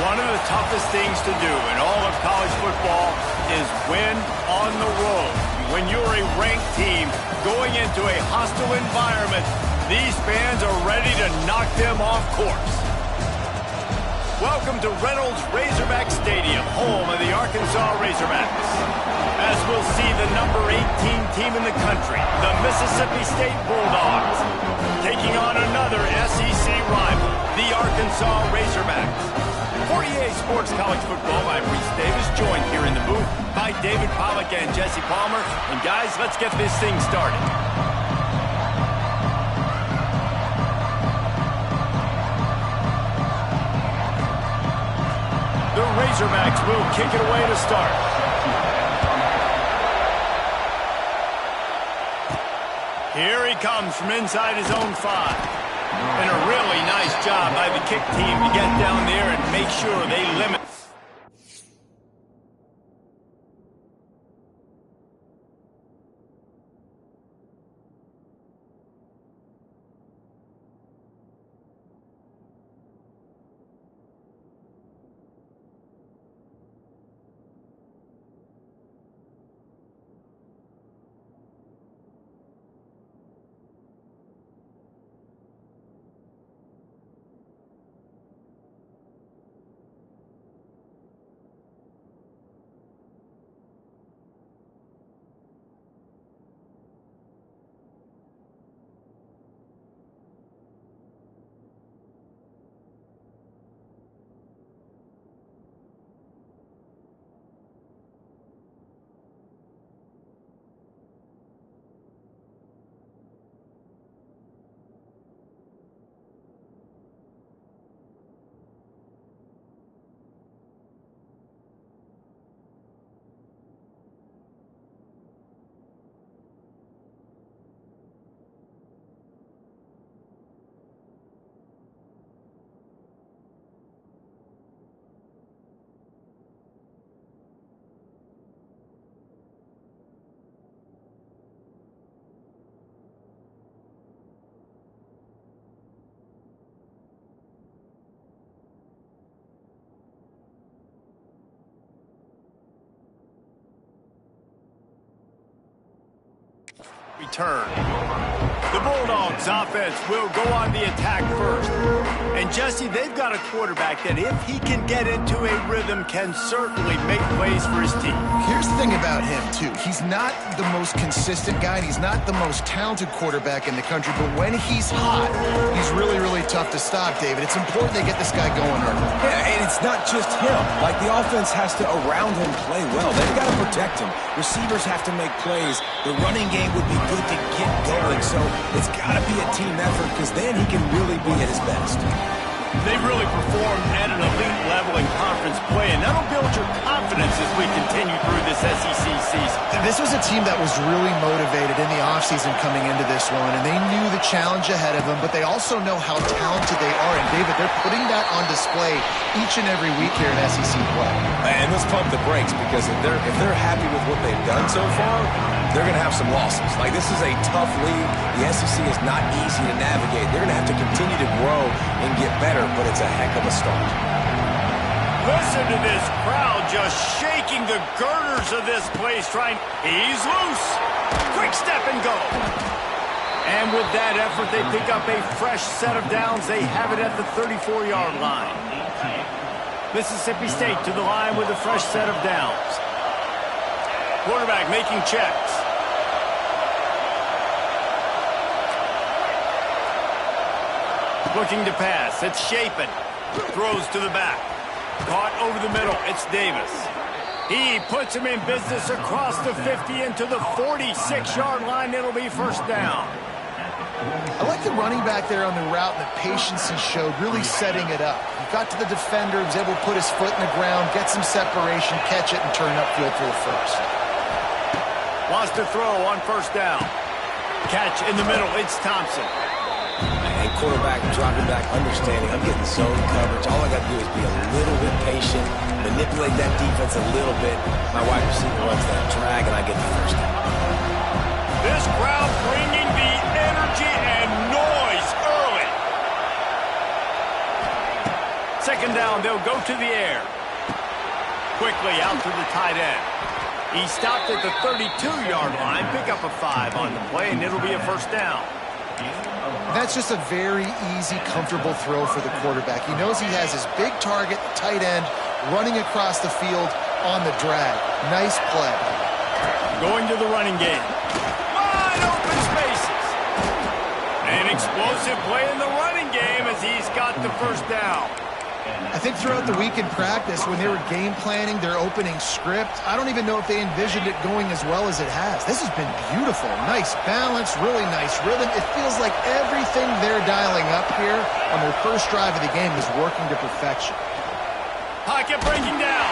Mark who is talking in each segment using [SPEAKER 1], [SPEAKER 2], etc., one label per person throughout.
[SPEAKER 1] One of the toughest things to do in all of college football is win on the road. When you're a ranked team going into a hostile environment, these fans are ready to knock them off course. Welcome to Reynolds Razorback Stadium, home of the Arkansas Razorbacks. As we'll see the number 18 team in the country, the Mississippi State Bulldogs, taking on another SEC rival, the Arkansas Razorbacks. 48 Sports College Football, I'm Reese Davis, joined here in the booth by David Pollack and Jesse Palmer. And guys, let's get this thing started. The Razorbacks will kick it away to start. Here he comes from inside his own 5. And a really nice job by the kick team to get down there and make sure they limit. Return. The Bulldogs offense will go on the attack first. And Jesse, they've got a quarterback that if he can get into a rhythm can certainly make plays for his team.
[SPEAKER 2] Here's the thing about him, too. He's not the most consistent guy. He's not the most talented quarterback in the country. But when he's hot, he's really, really tough to stop, David. It's important they get this guy going early.
[SPEAKER 3] Yeah, and it's not just him. Like, the offense has to, around him, play well. They've got to protect him. Receivers have to make plays. The running game would be good to get going. So it's got to be a team effort because then he can really be at his best.
[SPEAKER 1] They've really performed at an elite level in conference play, and that'll build your confidence as we continue through this SEC season.
[SPEAKER 2] This was a team that was really motivated in the offseason coming into this one, and they knew the challenge ahead of them, but they also know how talented they are. And, David, they're putting that on display each and every week here in SEC play.
[SPEAKER 3] And let's pump the brakes because if they're happy with what they've done so far, they're going to have some losses. Like, this is a tough league. The SEC is not easy to navigate. They're going to have to continue to grow and get better, but it's a heck of a start.
[SPEAKER 1] Listen to this crowd just shaking the girders of this place trying. He's loose. Quick step and go. And with that effort, they pick up a fresh set of downs. They have it at the 34-yard line. Mississippi State to the line with a fresh set of downs. Quarterback making checks. Looking to pass. It's Shapen. Throws to the back. Caught over the middle. It's Davis. He puts him in business across the 50 into the 46-yard line. It'll be first down.
[SPEAKER 2] I like the running back there on the route and the patience he showed, really setting it up. He got to the defender, was able to put his foot in the ground, get some separation, catch it, and turn upfield for the first.
[SPEAKER 1] Wants to throw on first down. Catch in the middle. It's Thompson.
[SPEAKER 3] And quarterback dropping back, understanding I'm getting zone coverage. All I got to do is be a little bit patient, manipulate that defense a little bit. My wide receiver runs that drag, and I get the first down.
[SPEAKER 1] This crowd bringing the energy and noise early. Second down, they'll go to the air. Quickly out to the tight end. He stopped at the 32-yard line. Pick up a 5 on the play, and it'll be a first down.
[SPEAKER 2] That's just a very easy, comfortable throw for the quarterback. He knows he has his big target, tight end, running across the field on the drag. Nice play.
[SPEAKER 1] Going to the running game. Wide open spaces. An explosive play in the running game as he's got the first down.
[SPEAKER 2] I think throughout the week in practice, when they were game planning their opening script, I don't even know if they envisioned it going as well as it has. This has been beautiful. Nice balance, really nice rhythm. It feels like everything they're dialing up here on their first drive of the game is working to perfection.
[SPEAKER 1] Pocket breaking down.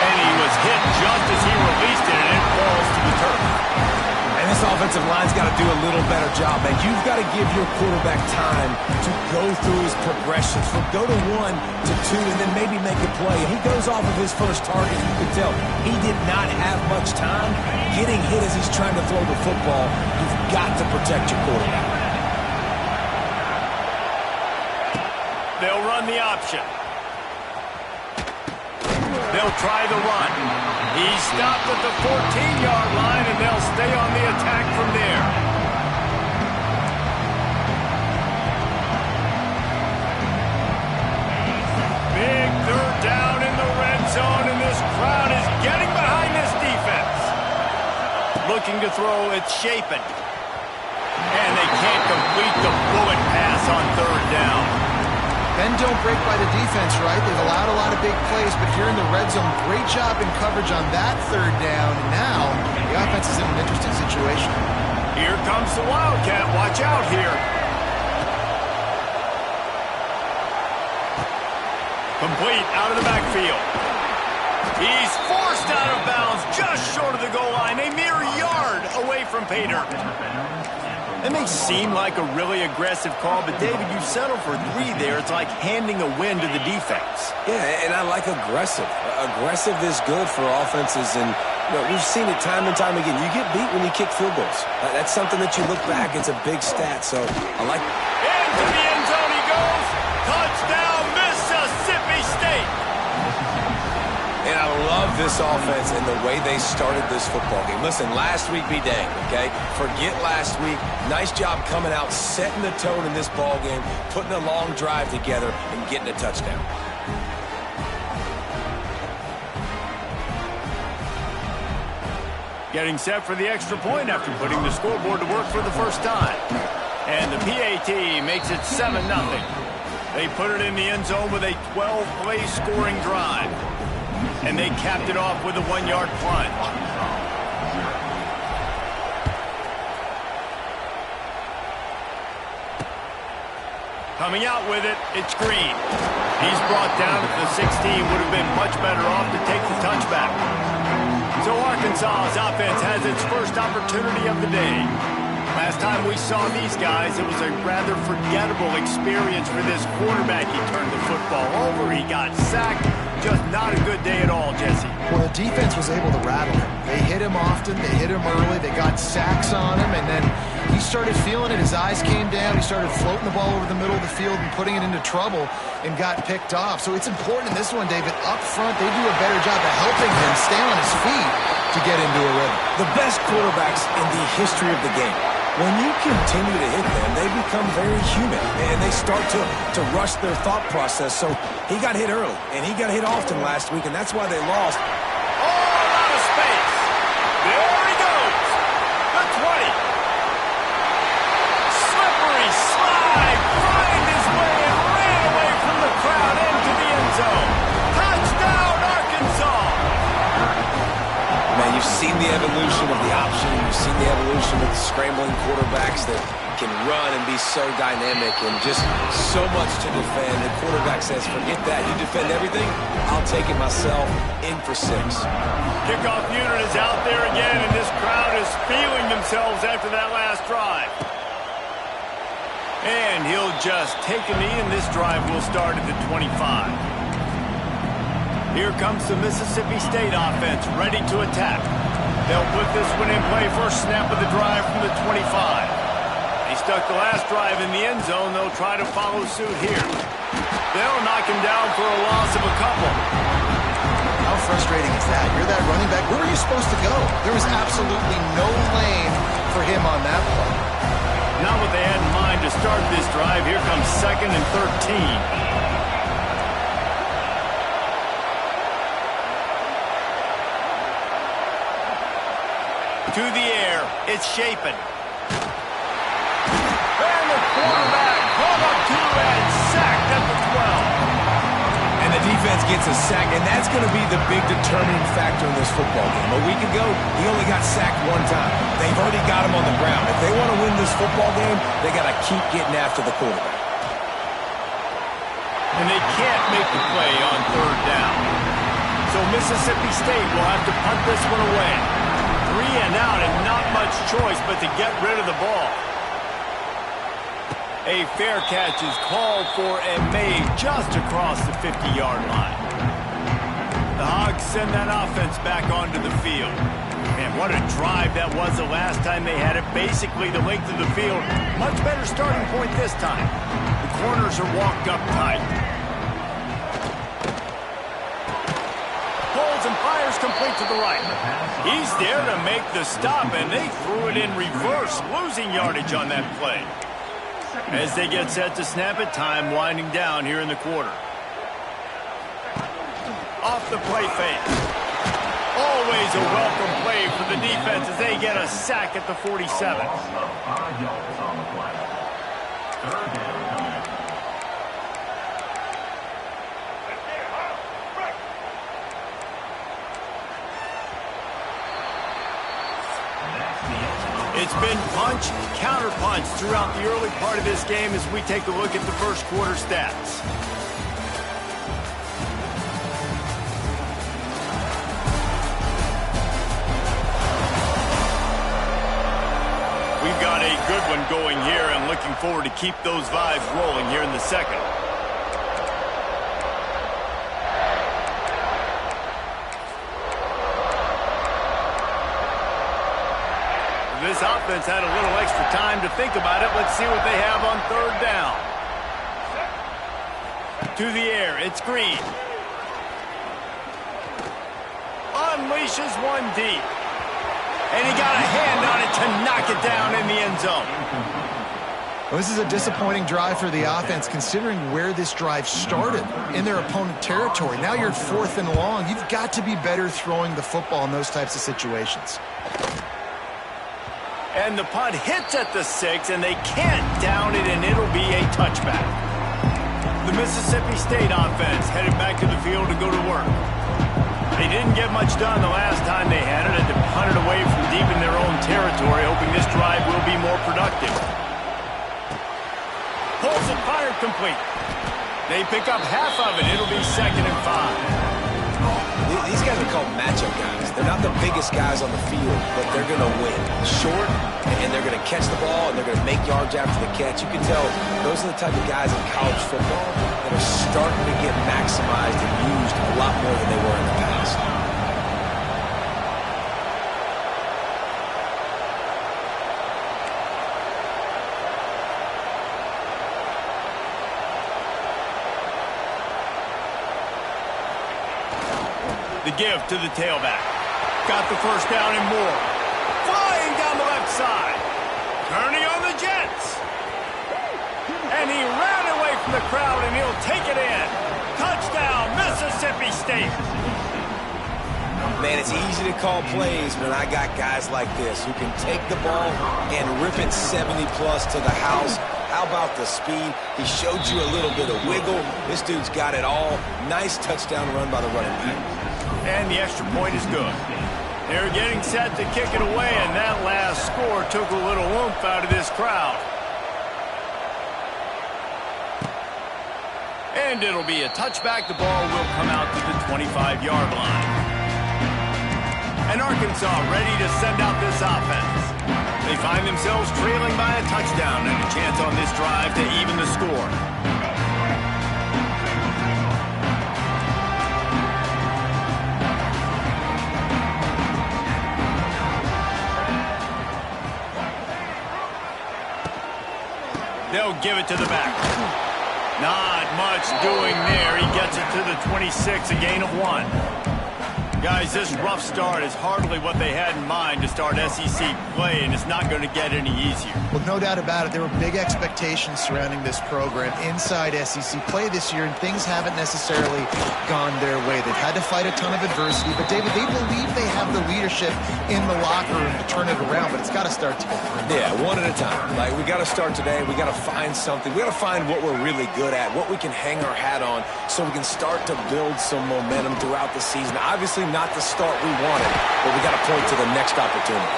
[SPEAKER 1] And he was hit just as he released it, and it falls to the turf.
[SPEAKER 3] And this offensive line's got to do a little better job, man. You've got to give your quarterback time to go through his progressions from go to 1 to 2 and then maybe make a play. And he goes off of his first target. You can tell he did not have much time getting hit as he's trying to throw the football. You've got to protect your quarterback.
[SPEAKER 1] They'll run the option. They'll try the run. He stopped at the 14-yard line, and they'll stay on the attack from there. Big third down in the red zone, and this crowd is getting behind this defense. Looking to throw, it's Shapen. And they can't complete the bullet pass on third down.
[SPEAKER 2] Bend don't break by the defense, right? They've allowed a lot of big plays, but here in the red zone, great job in coverage on that third down. And now the offense is in an interesting situation.
[SPEAKER 1] Here comes the Wildcat. Watch out here. Complete out of the backfield. He's forced out of bounds just short of the goal line, a mere yard away from pay dirt. It may seem like a really aggressive call, but David, you settled for 3 there. It's like handing a win to the defense.
[SPEAKER 3] Yeah, and I like aggressive. Aggressive is good for offenses, and we've seen it time and time again. You get beat when you kick field goals. That's something that you look back, it's a big stat, so I like it.
[SPEAKER 1] Into the end zone he goes. Touchdown, Mississippi State.
[SPEAKER 3] And I love this offense and the way they started this football game. Listen, last week be danged, okay? Forget last week. Nice job coming out, setting the tone in this ball game, putting a long drive together, and getting a touchdown.
[SPEAKER 1] Getting set for the extra point after putting the scoreboard to work for the first time. And the PAT makes it 7-0. They put it in the end zone with a 12-play scoring drive. And they capped it off with a 1-yard plunge. Coming out with it, it's Green. He's brought down at the 16, would have been much better off to take the touchback. So Arkansas's offense has its first opportunity of the day. Last time we saw these guys, it was a rather forgettable experience for this quarterback. He turned the football over, he got sacked. Just not a good day at all, Jesse.
[SPEAKER 2] Well, the defense was able to rattle him. They hit him often, they hit him early, they got sacks on him, and then he started feeling it. His eyes came down, he started floating the ball over the middle of the field and putting it into trouble and got picked off. So it's important in this one, David, up front, they do a better job of helping him stay on his feet to get into a rhythm.
[SPEAKER 3] The best quarterbacks in the history of the game, when you continue to hit them, they become very human, and they start to rush their thought process. So he got hit early, and he got hit often last week, and that's why they lost.
[SPEAKER 1] All out of space. There he goes. The 20. Slippery slide. Find his way and ran away from the crowd into the end zone. Touchdown, Arkansas.
[SPEAKER 3] Man, you've seen the evolution of the option. You've seen the evolution of the scrambling quarterbacks that can run and be so dynamic and just so much to defend. The quarterback says, forget that. You defend everything, I'll take it myself. In for 6.
[SPEAKER 1] Kickoff unit is out there again, and this crowd is feeling themselves after that last drive. And he'll just take a knee, and this drive will start at the 25. Here comes the Mississippi State offense, ready to attack. They'll put this one in play first snap of the drive from the 25. They stuck the last drive in the end zone. They'll try to follow suit here. They'll knock him down for a loss of a couple.
[SPEAKER 2] How frustrating is that? You're that running back. Where were you supposed to go? There was absolutely no lane for him on that play.
[SPEAKER 1] Not what they had in mind to start this drive. Here comes 2nd and 13. To the air, it's Shapen. And the quarterback brought up 2 and sacked at the 12.
[SPEAKER 3] And the defense gets a sack, and that's going to be the big determining factor in this football game. A week ago, he only got sacked 1 time. They've already got him on the ground. If they want to win this football game, they got to keep getting after the quarterback.
[SPEAKER 1] And they can't make the play on 3rd down. So Mississippi State will have to punt this one away. 3 and out and not much choice but to get rid of the ball. A fair catch is called for and made just across the 50-yard line. The Hogs send that offense back onto the field. Man, what a drive that was the last time they had it. Basically the length of the field. Much better starting point this time. The corners are walked up tight. Pulls and fires complete to the right. He's there to make the stop, and they threw it in reverse, losing yardage on that play. As they get set to snap it, time winding down here in the quarter. Off the play fake. Always a welcome play for the defense as they get a sack at the 47. It's been punch, counter-punch throughout the early part of this game as we take a look at the first quarter stats. We've got a good one going here and looking forward to keep those vibes rolling here in the second. This offense had a little extra time to think about it. Let's see what they have on 3rd down. To the air, it's Green. Unleashes one deep. And he got a hand on it to knock it down in the end zone.
[SPEAKER 2] Well, this is a disappointing drive for the offense considering where this drive started, in their opponent territory. Now you're 4th and long. You've got to be better throwing the football in those types of situations.
[SPEAKER 1] And the punt hits at the 6, and they can't down it, and it'll be a touchback. The Mississippi State offense headed back to the field to go to work. They didn't get much done the last time they had it, and to punt it away from deep in their own territory, hoping this drive will be more productive. Pulls it, fired complete. They pick up half of it. It'll be 2nd and 5.
[SPEAKER 3] These guys are called matchup guys. They're not the biggest guys on the field, but they're going to win. Short, and they're going to catch the ball, and they're going to make yards after the catch. You can tell those are the type of guys in college football that are starting to get maximized and used a lot more than they were in the past.
[SPEAKER 1] The give to the tailback. Got the first down and more. Flying down the left side. Turning on the Jets. And he ran away from the crowd, and he'll take it in. Touchdown, Mississippi State.
[SPEAKER 3] Man, it's easy to call plays when I got guys like this who can take the ball and rip it 70-plus to the house. How about the speed? He showed you a little bit of wiggle. This dude's got it all. Nice touchdown run by the running back.
[SPEAKER 1] And the extra point is good. They're getting set to kick it away, and that last score took a little oomph out of this crowd. And it'll be a touchback. The ball will come out to the 25-yard line. And Arkansas ready to send out this offense. They find themselves trailing by a touchdown and a chance on this drive to even the score. He'll give it to the back. Not much doing there. He gets it to the 26, a gain of 1. Guys, this rough start is hardly what they had in mind to start SEC play, and it's not going to get any easier.
[SPEAKER 2] Well, no doubt about it. There were big expectations surrounding this program inside SEC play this year, and things haven't necessarily gone their way. They've had to fight a ton of adversity, but, David, they believe they have the leadership in the locker room to turn it around, but it's got to start today.
[SPEAKER 3] Yeah, one at a time. Like, we got to start today. We got to find something. We got to find what we're really good at, what we can hang our hat on, so we can start to build some momentum throughout the season. Obviously, not the start we wanted, but we got to point to the next opportunity.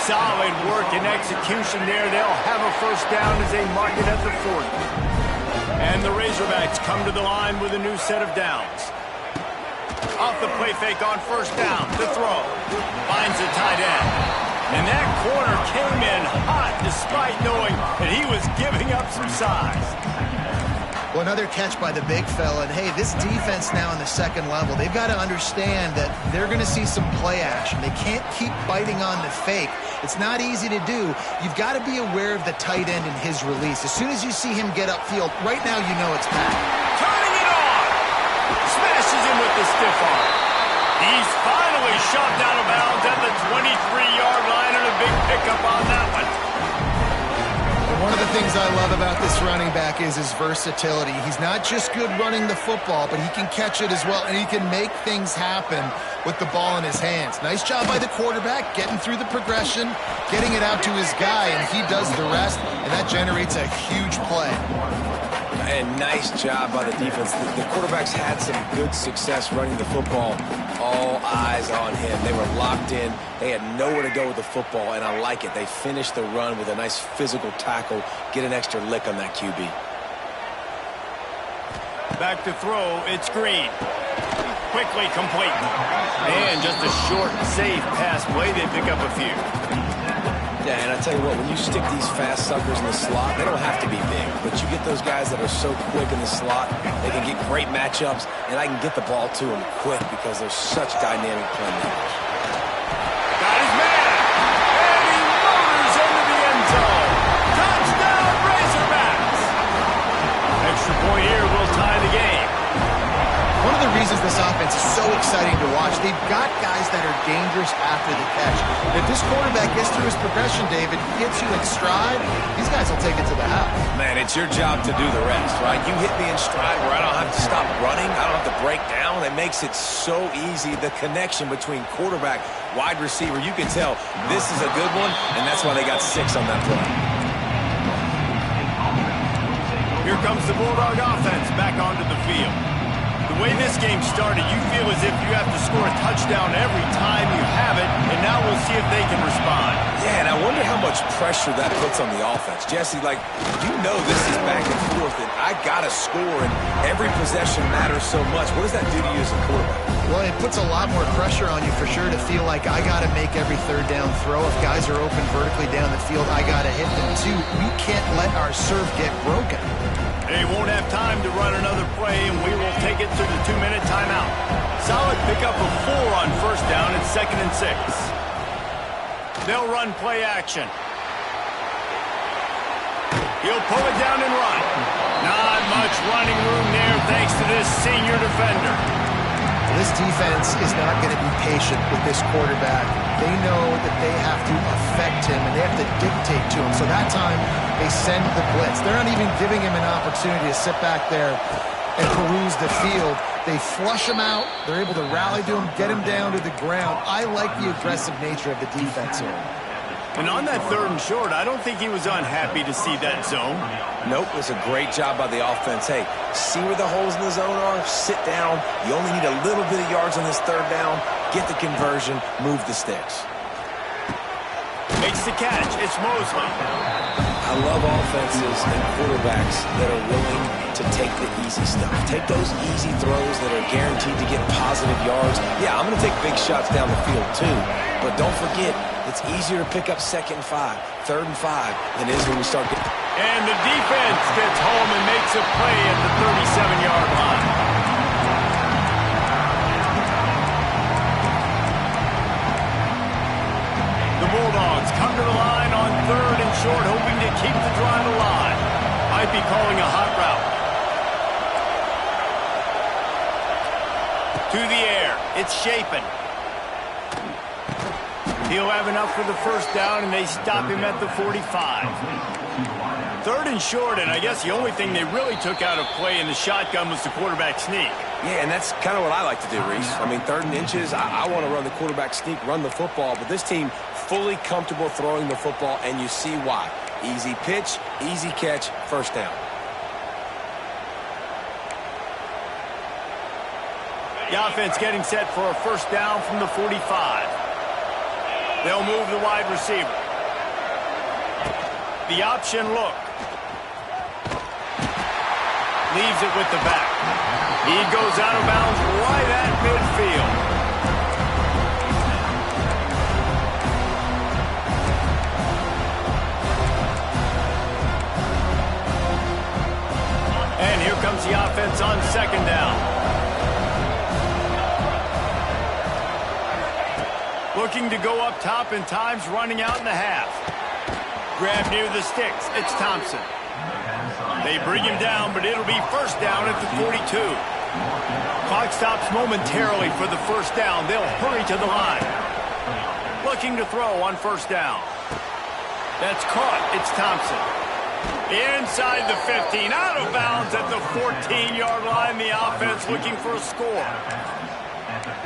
[SPEAKER 1] Solid work and execution there. They'll have a first down as they mark it at the 40. And the Razorbacks come to the line with a new set of downs. Off the play fake on first down. The throw. Finds the tight end. And that corner came in hot despite knowing that he was giving up some size.
[SPEAKER 2] Well, another catch by the big fella. And, hey, this defense now in the second level, they've got to understand that they're going to see some play action. They can't keep biting on the fake. It's not easy to do. You've got to be aware of the tight end and his release. As soon as you see him get upfield, right now you know it's back.
[SPEAKER 1] Turning it on. Smashes him with the stiff arm. He's finally shoved out of bounds at the 23-yard line, and a big pickup on that one.
[SPEAKER 2] One of the things I love about this running back is his versatility. He's not just good running the football, but he can catch it as well, and he can make things happen with the ball in his hands. Nice job by the quarterback, getting through the progression, getting it out to his guy, and he does the rest, and that generates a huge play.
[SPEAKER 3] And nice job by the defense. The quarterbacks had some good success running the football. All eyes on him. They were locked in. They had nowhere to go with the football, and I like it. They finished the run with a nice physical tackle, get an extra lick on that QB.
[SPEAKER 1] Back to throw, it's Green. Quickly complete. And just a short, safe pass play. They pick up a few.
[SPEAKER 3] Yeah, and I tell you what, when you stick these fast suckers in the slot, they don't have to be big, but you get those guys that are so quick in the slot, they can get great matchups, and I can get the ball to them quick because they're such dynamic playmakers.
[SPEAKER 1] Got his man, and he motors into the end zone. Touchdown, Razorbacks! Extra point here will tie the game.
[SPEAKER 2] One of the reasons this offense is so exciting to watch, they've got guys that are dangerous after the catch. If this quarterback gets through his progression, David, gets you in stride, these guys will take it to the house.
[SPEAKER 3] Man, it's your job to do the rest, right? You hit me in stride where I don't have to stop running. I don't have to break down. It makes it so easy. The connection between quarterback, wide receiver, you can tell this is a good one, and that's why they got 6 on that play.
[SPEAKER 1] Here comes the Bulldog offense back onto the field. The way this game started, you feel as if you have to score a touchdown every time you have it, and now we'll see if they can respond.
[SPEAKER 3] Yeah, and I wonder how much pressure that puts on the offense. Jesse, like, you know this is back and forth, and I got to score, and every possession matters so much. What does that do to you as a quarterback?
[SPEAKER 2] Well, it puts a lot more pressure on you for sure to feel like I got to make every third down throw. If guys are open vertically down the field, I got to hit them too. We can't let our serve get broken.
[SPEAKER 1] They won't have time to run another play, and we will take it to the 2-minute timeout. Solid pickup of 4 on first down and 2nd and 6. They'll run play action. He'll pull it down and run. Not much running room there thanks to this senior defender.
[SPEAKER 2] This defense is not going to be patient with this quarterback. They know that they have to affect him, and they have to dictate to him. So that time, they send the blitz. They're not even giving him an opportunity to sit back there and peruse the field. They flush him out. They're able to rally to him, get him down to the ground. I like the aggressive nature of the defense here.
[SPEAKER 1] And on that 3rd and short, I don't think he was unhappy to see that zone.
[SPEAKER 3] Nope, it was a great job by the offense. Hey, see where the holes in the zone are? Sit down. You only need a little bit of yards on this 3rd down. Get the conversion. Move the sticks.
[SPEAKER 1] Makes the catch. It's Mosley.
[SPEAKER 3] I love offenses and quarterbacks that are willing to take the easy stuff. Take those easy throws that are guaranteed to get positive yards. Yeah, I'm going to take big shots down the field too. But don't forget, it's easier to pick up 2nd and 5, 3rd and 5 than it is when we start getting...
[SPEAKER 1] And the defense gets home and makes a play at the 37-yard line. The Bulldogs come to the line on 3rd and short, hoping to keep the drive alive. To the air. It's Shapen. He'll have enough for the first down, and they stop him at the 45. 3rd and short, and I guess the only thing they really took out of play in the shotgun was the quarterback sneak.
[SPEAKER 3] Yeah, and that's kind of what I like to do, Reese. I mean, 3rd and inches, I want to run the quarterback sneak, run the football, but this team fully comfortable throwing the football, and you see why. Easy pitch, easy catch, first down.
[SPEAKER 1] The offense getting set for a first down from the 45. They'll move the wide receiver. The option look. Leaves it with the back. He goes out of bounds right at midfield. And here comes the offense on 2nd down. Looking to go up top, and time's running out in the half. Grab near the sticks. It's Thompson. They bring him down, but it'll be first down at the 42. Clock stops momentarily for the first down. They'll hurry to the line. Looking to throw on first down. That's caught. It's Thompson. Inside the 15. Out of bounds at the 14-yard line. The offense looking for a score.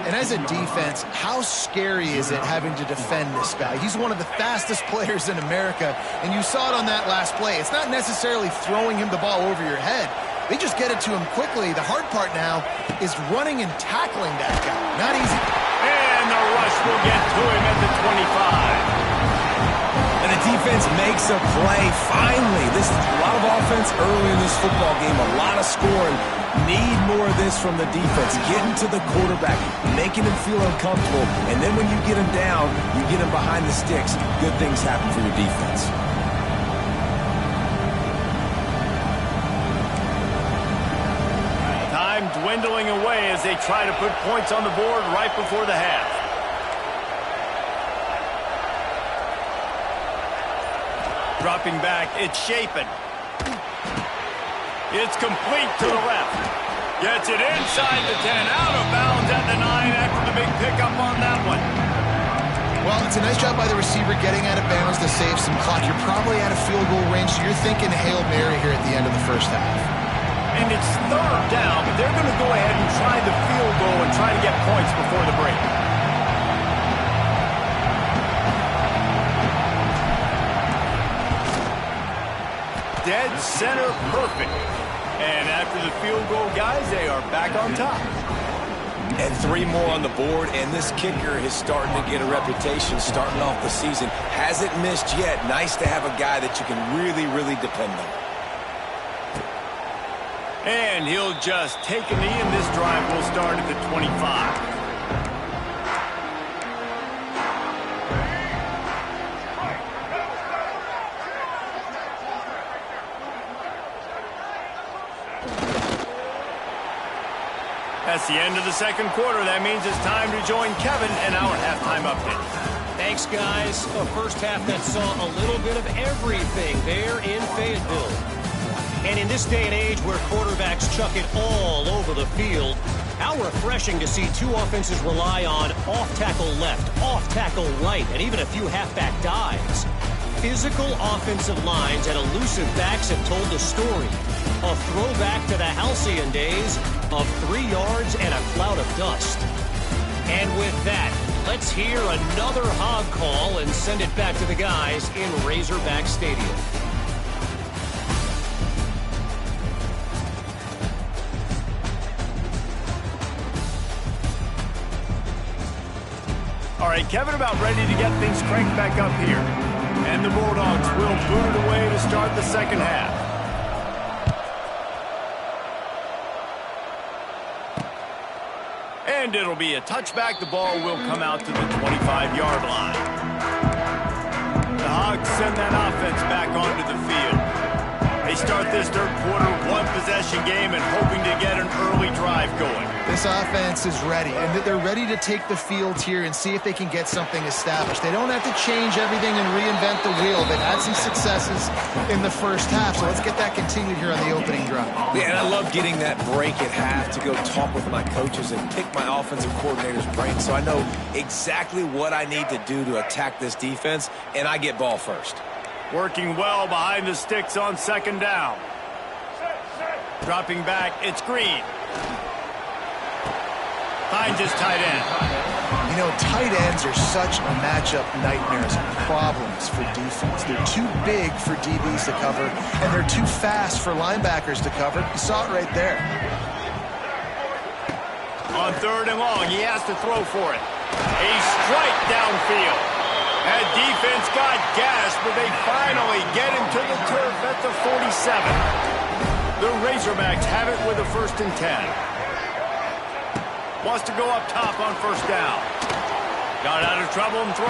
[SPEAKER 2] And as a defense, how scary is it having to defend this guy? He's one of the fastest players in America, and you saw it on that last play. It's not necessarily throwing him the ball over your head. They just get it to him quickly. The hard part now is running and tackling that guy. Not easy.
[SPEAKER 1] And the rush will get to him at the 25.
[SPEAKER 3] And the defense makes a play. Finally, this is a lot of offense early in this football game, a lot of scoring. Need more of this from the defense. Getting to the quarterback, making him feel uncomfortable, and then when you get him down, you get him behind the sticks. Good things happen for your defense.
[SPEAKER 1] Time dwindling away as they try to put points on the board right before the half. Dropping back, it's Shapen. It's complete to the left. Gets it inside the 10, out of bounds at the 9 after the big pickup on that one.
[SPEAKER 2] Well, it's a nice job by the receiver getting out of bounds to save some clock. You're probably out of field goal range, so you're thinking Hail Mary here at the end of the first half.
[SPEAKER 1] And it's 3rd down, but they're going to go ahead and try the field goal and try to get points before the break. Dead center perfect. And after the field goal, guys, they are back on top.
[SPEAKER 3] And 3 more on the board, and this kicker is starting to get a reputation starting off the season. Hasn't missed yet. Nice to have a guy that you can really, really depend on.
[SPEAKER 1] And he'll just take a knee, and this drive will start at the 25. That's the end of the second quarter. That means it's time to join Kevin in our halftime update.
[SPEAKER 4] Thanks, guys. A first half that saw a little bit of everything there in Fayetteville. And in this day and age where quarterbacks chuck it all over the field, how refreshing to see 2 offenses rely on off-tackle left, off-tackle right, and even a few halfback dives. Physical offensive lines and elusive backs have told the story. A throwback to the halcyon days of 3 yards and a cloud of dust. And with that, let's hear another hog call and send it back to the guys in Razorback Stadium.
[SPEAKER 1] All right, Kevin, about ready to get things cranked back up here. And the Bulldogs will boot it away to start the second half. And it'll be a touchback. The ball will come out to the 25-yard line. The Hogs send that offense back onto the field. They start this third quarter one-possession game and hoping to get an early drive going.
[SPEAKER 2] This offense is ready, and they're ready to take the field here and see if they can get something established. They don't have to change everything and reinvent the wheel. They've had some successes in the first half, so let's get that continued here on the opening drive.
[SPEAKER 3] Yeah, and I love getting that break at half to go talk with my coaches and pick my offensive coordinator's brain so I know exactly what I need to do to attack this defense, and I get ball first.
[SPEAKER 1] Working well behind the sticks on second down. Dropping back, it's Green. Finds his tight end.
[SPEAKER 2] You know, tight ends are such matchup nightmares and problems for defense. They're too big for DBs to cover, and they're too fast for linebackers to cover. You saw it right there.
[SPEAKER 1] On third and long, he has to throw for it. A strike downfield. That defense got gassed, but they finally get him to the turf at the 47. The Razorbacks have it with a 1st and 10. Wants to go up top on first down. Got out of trouble and throws.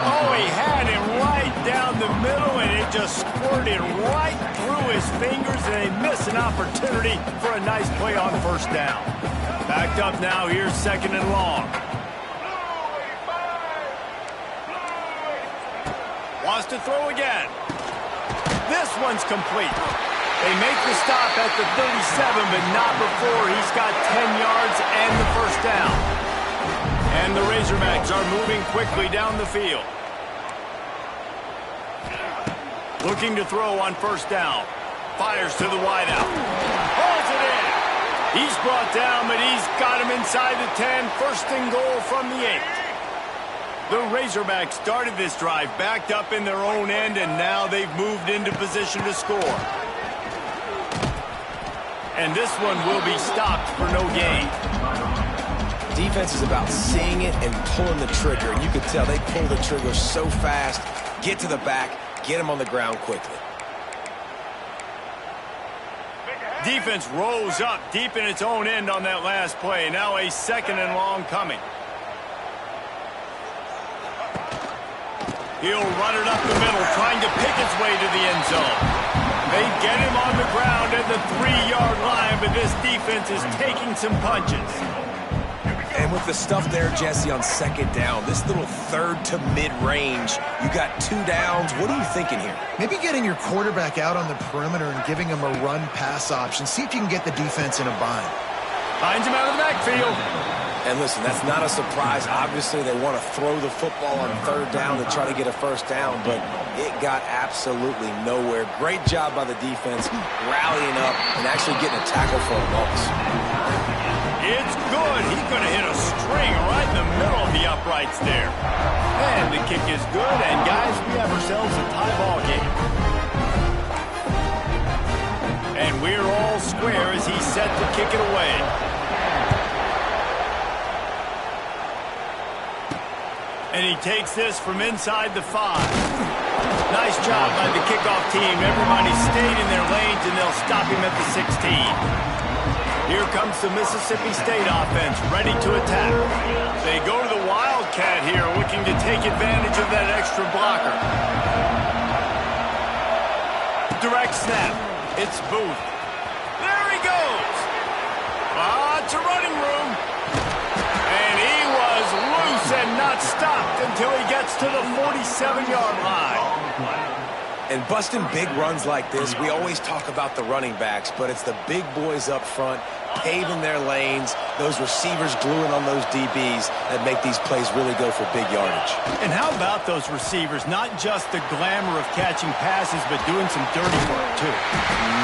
[SPEAKER 1] Oh, he had him right down the middle, and it just squirted right through his fingers, and they miss an opportunity for a nice play on first down. Backed up now, here's 2nd and long. Wants to throw again. This one's complete. They make the stop at the 37, but not before he's got 10 yards and the first down. And the Razorbacks are moving quickly down the field. Looking to throw on first down. Fires to the wideout. Hauls it in. He's brought down, but he's got him inside the 10. 1st and goal from the 8. The Razorbacks started this drive backed up in their own end, and now they've moved into position to score. And this one will be stopped for no gain.
[SPEAKER 3] Defense is about seeing it and pulling the trigger. And you could tell they pull the trigger so fast, get to the back, get him on the ground quickly.
[SPEAKER 1] Defense rose up deep in its own end on that last play. Now a 2nd and long coming. He'll run it up the middle, trying to pick its way to the end zone. They get him on the ground at the 3-yard line, but this defense is taking some punches.
[SPEAKER 3] And with the stuff there, Jesse, on 2nd down, this little 3rd to mid-range, you got 2 downs. What are you thinking here?
[SPEAKER 2] Maybe getting your quarterback out on the perimeter and giving him a run-pass option. See if you can get the defense in a bind.
[SPEAKER 1] Finds him out of the backfield.
[SPEAKER 3] And listen, that's not a surprise. Obviously, they want to throw the football on 3rd down to try to get a first down, but it got absolutely nowhere. Great job by the defense, rallying up and actually getting a tackle for a loss.
[SPEAKER 1] It's good. He's going to hit a string right in the middle of the uprights there. And the kick is good, and guys, we have ourselves a tie ball game. And we're all square as he's set to kick it away. And he takes this from inside the 5. Nice job by the kickoff team. Everybody stayed in their lanes, and they'll stop him at the 16. Here comes the Mississippi State offense, ready to attack. They go to the Wildcat here, looking to take advantage of that extra blocker. Direct snap. It's Booth. There he goes. Lots of running room. And he was loose and not stopped until he gets to the 47-yard line.
[SPEAKER 3] And busting big runs like this, we always talk about the running backs, but it's the big boys up front, paving their lanes, those receivers gluing on those DBs that make these plays really go for big yardage.
[SPEAKER 1] And how about those receivers? Not just the glamour of catching passes, but doing some dirty work, too.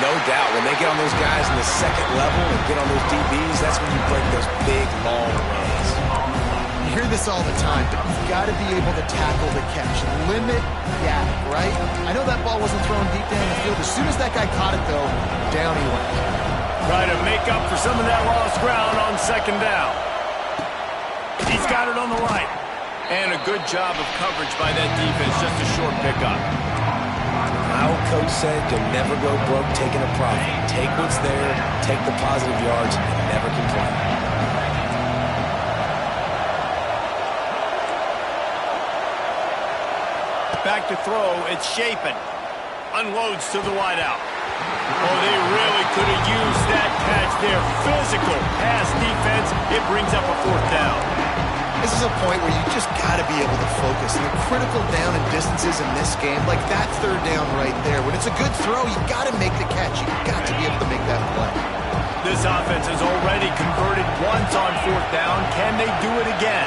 [SPEAKER 3] No doubt. When they get on those guys in the 2nd level and get on those DBs, that's when you break those big, long runs.
[SPEAKER 2] You hear this all the time, but you've got to be able to tackle the catch. Limit gap, right? I know that ball wasn't thrown deep down the field. As soon as that guy caught it, though, down he went.
[SPEAKER 1] Try to make up for some of that lost ground on 2nd down. He's got it on the right. And a good job of coverage by that defense. Just a short pickup.
[SPEAKER 3] My old coach said you'll never go broke taking a profit. Take what's there, take the positive yards, and never complain.
[SPEAKER 1] Back to throw, it's Shapen. Unloads to the wideout. Oh, they really could have used that catch their physical pass defense. It brings up a fourth down.
[SPEAKER 2] This is a point where you just got to be able to focus. And the critical down and distances in this game, like that third down right there, when it's a good throw, you got to make the catch. You got to be able to make that play.
[SPEAKER 1] This offense has already converted once on fourth down. Can they do it again?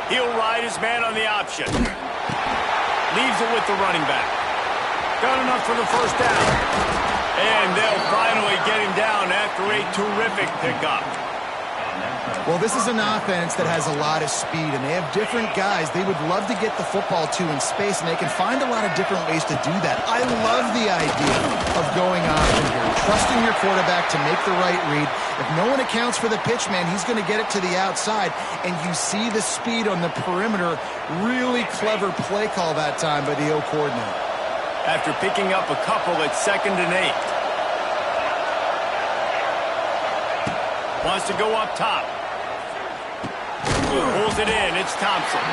[SPEAKER 1] He'll ride his man on the option. Leaves it with the running back. Got enough for the first down. And they'll finally get him down after a terrific pickup.
[SPEAKER 2] Well, this is an offense that has a lot of speed, and they have different guys they would love to get the football to in space, and they can find a lot of different ways to do that. I love the idea of going option here, trusting your quarterback to make the right read. If no one accounts for the pitch, man, he's going to get it to the outside, and you see the speed on the perimeter. Really clever play call that time by the O coordinator.
[SPEAKER 1] After picking up a couple at 2nd and 8. Wants to go up top. Pulls it in. It's Thompson.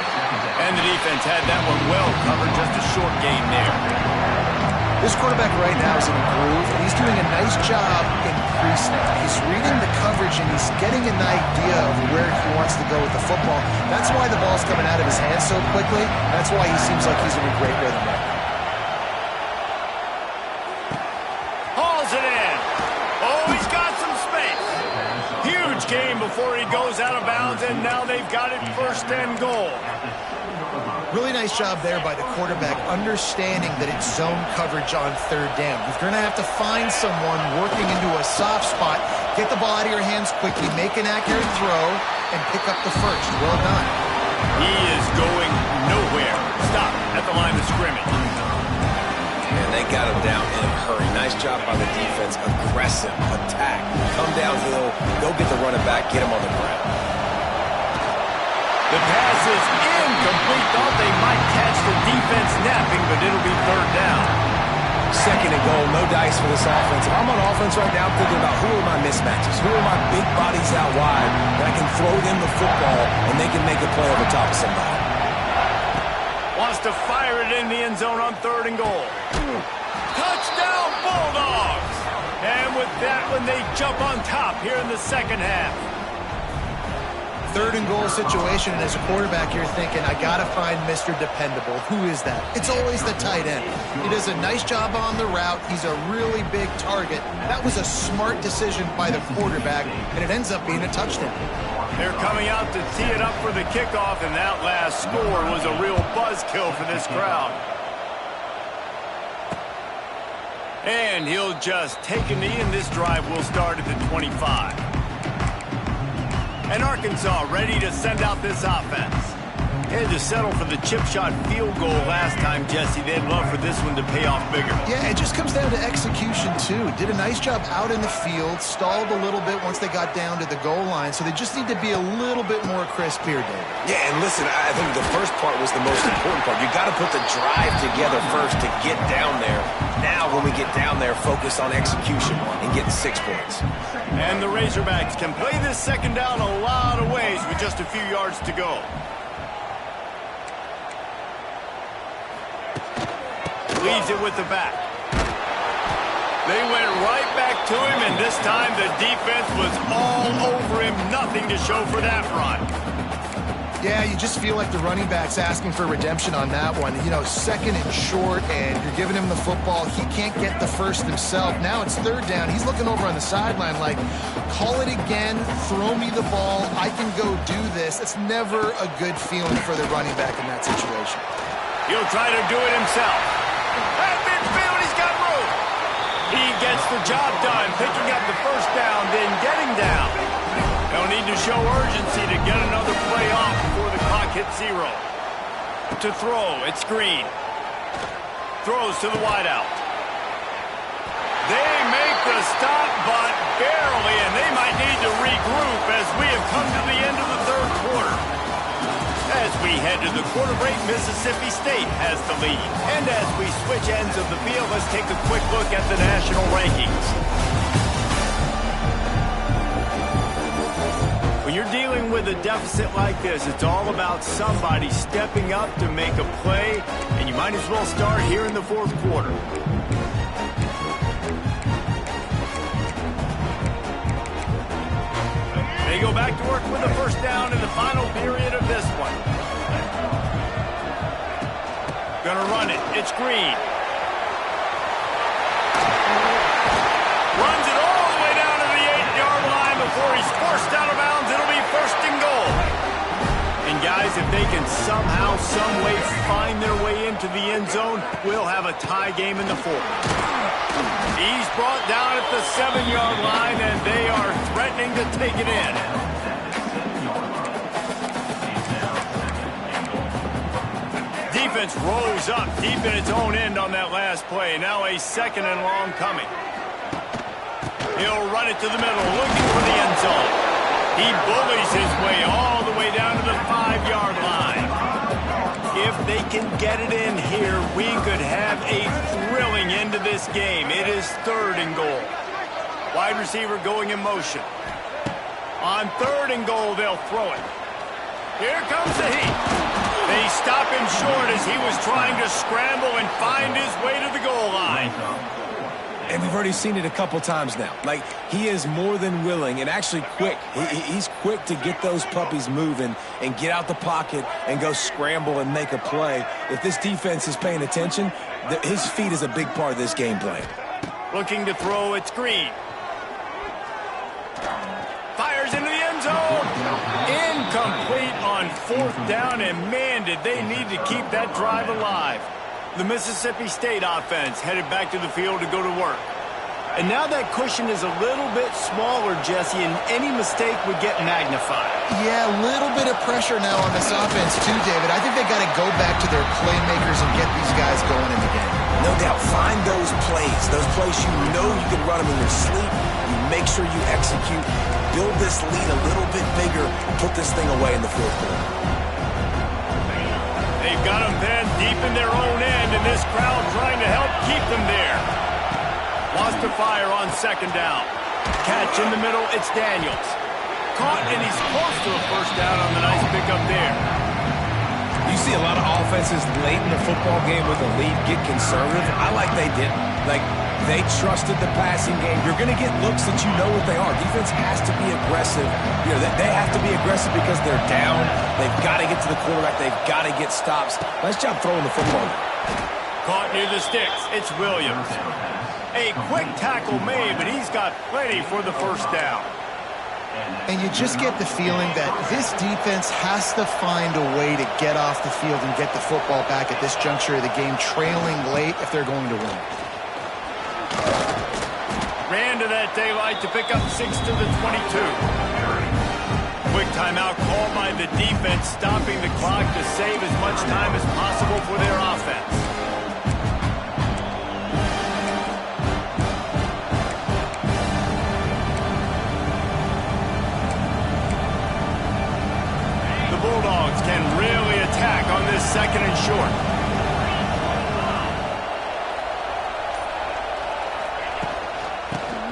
[SPEAKER 1] And the defense had that one well covered. Just a short gain there.
[SPEAKER 2] This quarterback right now is in a groove, and he's doing a nice job in pre-snap. He's reading the coverage, and he's getting an idea of where he wants to go with the football. That's why the ball's coming out of his hands so quickly. That's why he seems like he's in a great rhythm right now.
[SPEAKER 1] Hauls it in. Oh, he's got some space. Huge gain before he goes out of bounds, and now they've got it 1st and goal.
[SPEAKER 2] Really nice job there by the quarterback, understanding that it's zone coverage on 3rd down. You're going to have to find someone working into a soft spot, get the ball out of your hands quickly, make an accurate throw, and pick up the first. Well done.
[SPEAKER 1] He is going nowhere. Stop at the line of scrimmage.
[SPEAKER 3] And they got him down in a hurry. Nice job by the defense. Aggressive attack. Come downhill, go get the running back, get him on the ground.
[SPEAKER 1] The pass is incomplete. Thought they might catch the defense napping, but it'll be 3rd down.
[SPEAKER 3] 2nd and goal, no dice for this offense. If I'm on offense right now, I'm thinking about who are my mismatches, who are my big bodies out wide that I can throw them the football and they can make a play over top of somebody.
[SPEAKER 1] Wants to fire it in the end zone on 3rd and goal. Touchdown, Bulldogs! And with that one, they jump on top here in the 2nd half.
[SPEAKER 2] 3rd and goal situation, and as a quarterback, you're thinking, I got to find Mr. Dependable. Who is that? It's always the tight end. He does a nice job on the route. He's a really big target. That was a smart decision by the quarterback, and it ends up being a touchdown.
[SPEAKER 1] They're coming out to tee it up for the kickoff, and that last score was a real buzzkill for this crowd. And he'll just take a knee, and this drive will start at the 25. And Arkansas ready to send out this offense. They had to settle for the chip shot field goal last time, Jesse. They'd love for this one to pay off bigger.
[SPEAKER 2] Yeah, it just comes down to execution, too. Did a nice job out in the field, stalled a little bit once they got down to the goal line, so they just need to be a little bit more crisp here, David.
[SPEAKER 3] Yeah, and listen, I think the first part was the most important part. You got to put the drive together first to get down there. Now, when we get down there, focus on execution and getting 6 points.
[SPEAKER 1] And the Razorbacks can play this 2nd down a lot of ways with just a few yards to go. Leaves it with the back. They went right back to him, and this time the defense was all over him. Nothing to show for that run.
[SPEAKER 2] Yeah, you just feel like the running back's asking for redemption on that one. You know, 2nd and short, and you're giving him the football. He can't get the first himself. Now it's 3rd down. He's looking over on the sideline like, call it again, throw me the ball, I can go do this. It's never a good feeling for the running back in that situation.
[SPEAKER 1] He'll try to do it himself. At midfield, he's got room. He gets the job done, picking up the first down, then getting down. They'll need to show urgency to get another play off before the clock hits 0. To throw, it's Green. Throws to the wideout. They make the stop, but barely, and they might need to regroup as we have come to the end of the 3rd quarter. As we head to the quarter break, Mississippi State has the lead. And as we switch ends of the field, let's take a quick look at the national rankings. When you're dealing with a deficit like this, it's all about somebody stepping up to make a play, and you might as well start here in the 4th quarter. go back to work with a first down in the final period of this one. Gonna run it. It's Green. Runs it all the way down to the 8-yard line before he's forced out of bounds. It'll be first and goal. And guys, if they can somehow, some way find their way into the end zone, we'll have a tie game in the fourth. He's brought down at the 7-yard line, and they are threatening to take it in. Defense rose up deep in its own end on that last play. Now a second and long coming. He'll run it to the middle, looking for the end zone. He bullies his way all the way down to the 5-yard line. If they can get it in here, we could have a thrilling end to this game. It is third and goal. Wide receiver going in motion. On third and goal, they'll throw it. Here comes the heat. They stop him short as he was trying to scramble and find his way to the goal line.
[SPEAKER 3] And we've already seen it a couple times now. Like, he is more than willing and actually quick. He's quick to get those puppies moving and get out the pocket and go scramble and make a play. If this defense is paying attention, his feet is a big part of this game plan.
[SPEAKER 1] Looking to throw, it's Green. Fires into the end zone. Incomplete on fourth down, and man, did they need to keep that drive alive. The Mississippi State offense headed back to the field to go to work. And now that cushion is a little bit smaller, Jesse, and any mistake would get magnified.
[SPEAKER 2] Yeah, a little bit of pressure now on this offense too, David. I think they got to go back to their playmakers and get these guys going in the game.
[SPEAKER 3] No doubt. Find those plays you know you can run them in your sleep. You make sure you execute. Build this lead a little bit bigger. Put this thing away in the fourth quarter.
[SPEAKER 1] They've got them then deep in their own end, and this crowd trying to help keep them there. Lost to fire on second down. Catch in the middle, it's Daniels. Caught, and he's close to a first down on the nice pickup there.
[SPEAKER 3] You see a lot of offenses late in the football game with a lead get conservative. I like they didn't. Like, they trusted the passing game. You're going to get looks that you know what they are. Defense has to be aggressive. You know, they have to be aggressive because they're down. They've got to get to the quarterback. They've got to get stops. Nice job throwing the football.
[SPEAKER 1] Caught near the sticks. It's Williams. A quick tackle made, but he's got plenty for the first down.
[SPEAKER 2] And you just get the feeling that this defense has to find a way to get off the field and get the football back at this juncture of the game, trailing late if they're going to win.
[SPEAKER 1] Ran to that daylight to pick up 6 to the 22. Quick timeout called by the defense, stopping the clock to save as much time as possible for their offense. The Bulldogs can really attack on this second and short.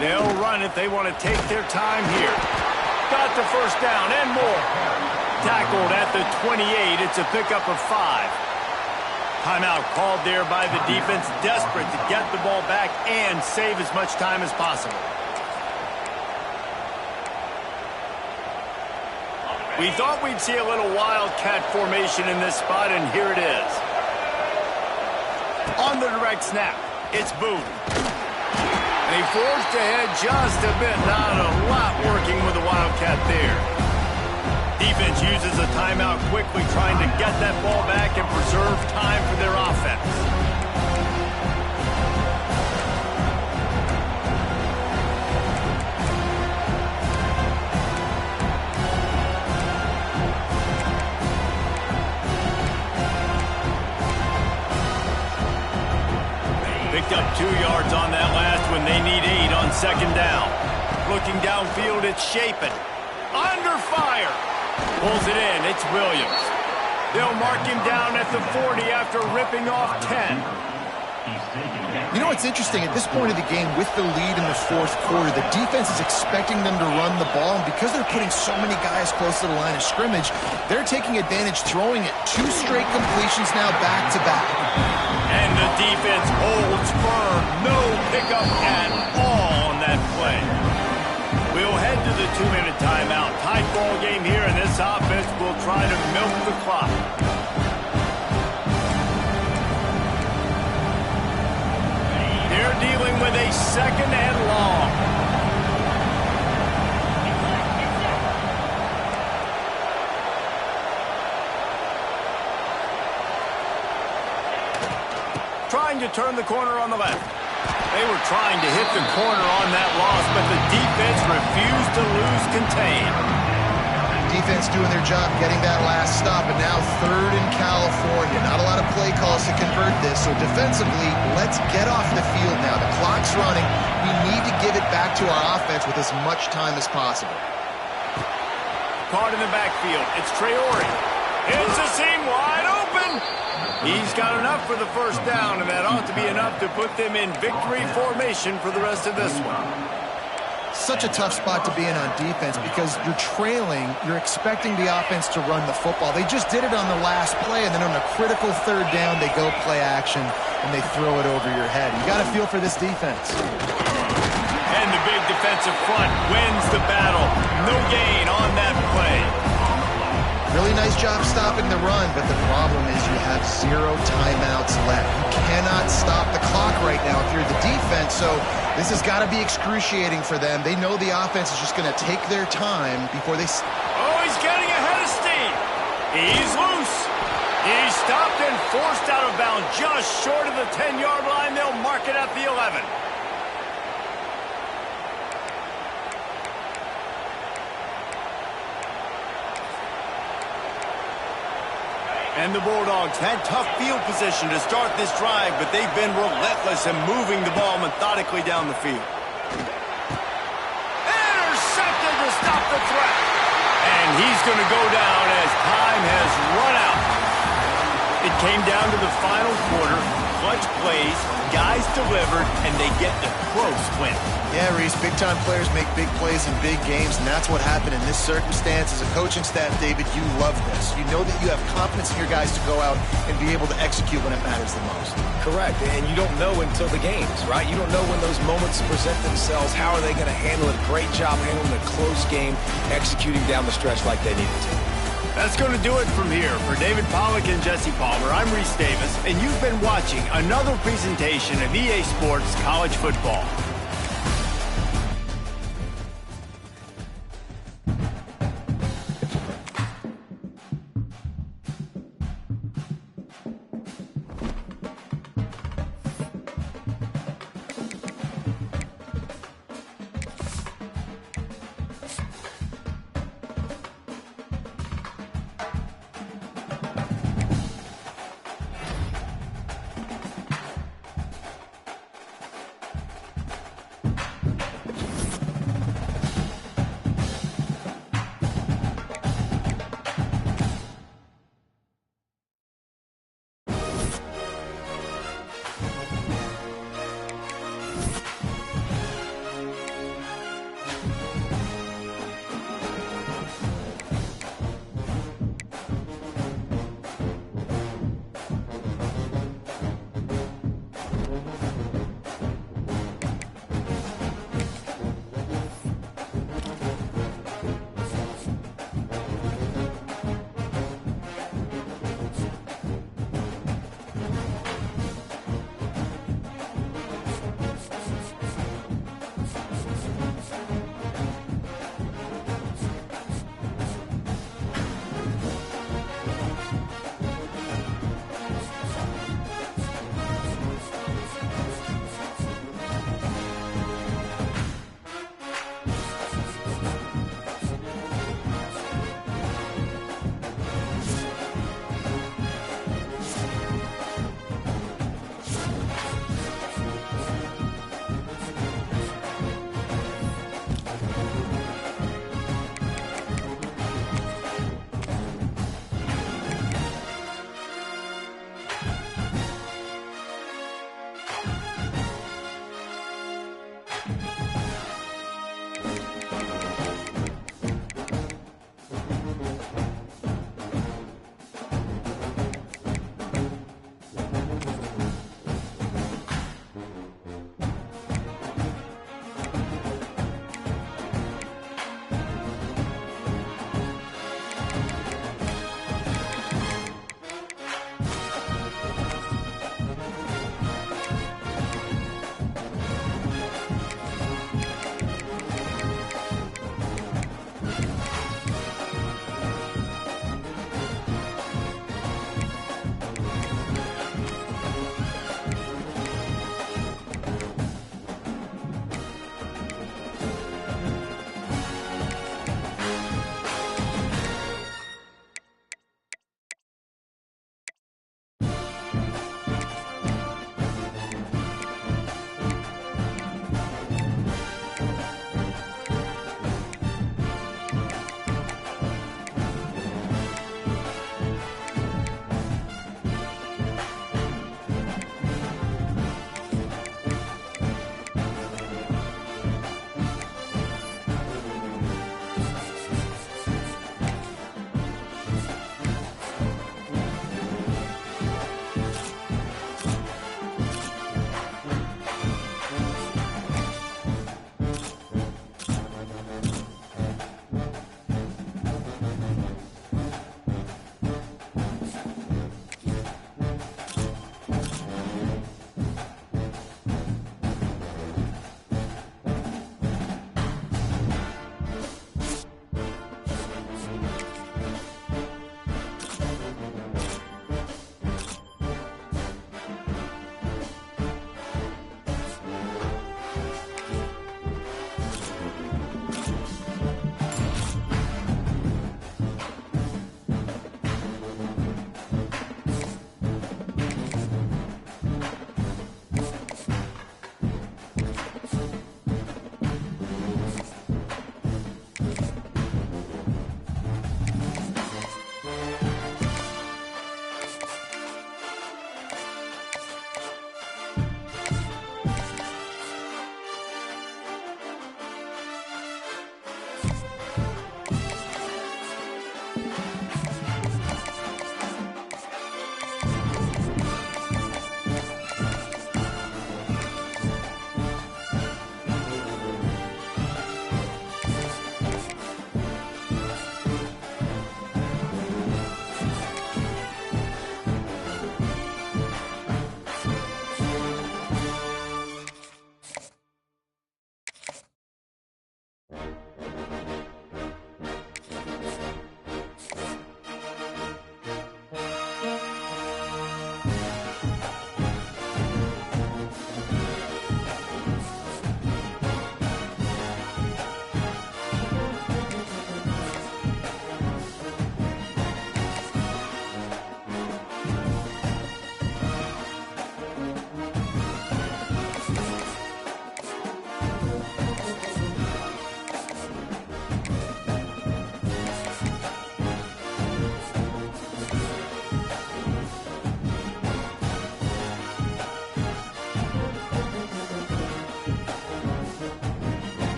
[SPEAKER 1] They'll run if they want to take their time here. Got the first down and more. Tackled at the 28. It's a pickup of 5. Timeout called there by the defense, desperate to get the ball back and save as much time as possible. We thought we'd see a little wildcat formation in this spot, and here it is. On the direct snap, it's Boone. They forced ahead just a bit, not a lot working with the Wildcat there. Defense uses a timeout quickly, trying to get that ball back and preserve time for their offense. Picked up 2 yards on that last one. They need 8 on second down. Looking downfield, it's Shapen. Under fire. Pulls it in. It's Williams. They'll mark him down at the 40 after ripping off 10.
[SPEAKER 2] You know what's interesting? At this point of the game, with the lead in the fourth quarter, the defense is expecting them to run the ball, and because they're putting so many guys close to the line of scrimmage, they're taking advantage, throwing it 2 straight completions now back-to-back.
[SPEAKER 1] And the defense holds firm. No pickup at all on that play. We'll head to the 2-minute timeout. Tight ball game here, and this offense will try to milk the clock. They're dealing with a 2nd and long. Trying to turn the corner on the left. They were trying to hit the corner on that loss, but the defense refused to lose contain.
[SPEAKER 2] Defense doing their job, getting that last stop, and now 3rd in California. Not a lot of play calls to convert this, so defensively, let's get off the field now. The clock's running. We need to give it back to our offense with as much time as possible.
[SPEAKER 1] Caught in the backfield. It's Traore. Hits a seam wide open. He's got enough for the 1st down, and that ought to be enough to put them in victory formation for the rest of this one.
[SPEAKER 2] Such a tough spot to be in on defense because you're trailing, you're expecting the offense to run the football. They just did it on the last play, and then on a critical 3rd down, they go play action, and they throw it over your head. You got to feel for this defense.
[SPEAKER 1] And the big defensive front wins the battle. No gain on that play.
[SPEAKER 2] Really nice job stopping the run, but the problem is you have 0 timeouts left. You cannot stop the clock right now if you're the defense, so this has got to be excruciating for them. They know the offense is just going to take their time before they...
[SPEAKER 1] Oh, he's getting ahead of steam. He's loose. He's stopped and forced out of bounds just short of the 10-yard line. They'll mark it at the 11. And the Bulldogs had tough field position to start this drive, but they've been relentless in moving the ball methodically down the field. Intercepted to stop the threat. And he's going to go down as time has run out. It came down to the final quarter. Clutch plays, guys delivered, and they get the close win.
[SPEAKER 2] Yeah, Reese, big-time players make big plays in big games, and that's what happened in this circumstance. As a coaching staff, David, you love this. You know that you have confidence in your guys to go out and be able to execute when it matters the most.
[SPEAKER 3] Correct, and you don't know until the games, right? You don't know when those moments present themselves. How are they going to handle it? Great job handling a close game, executing down the stretch like they needed to.
[SPEAKER 1] That's going to do it from here. For David Pollack and Jesse Palmer, I'm Reese Davis, and you've been watching another presentation of EA Sports College Football.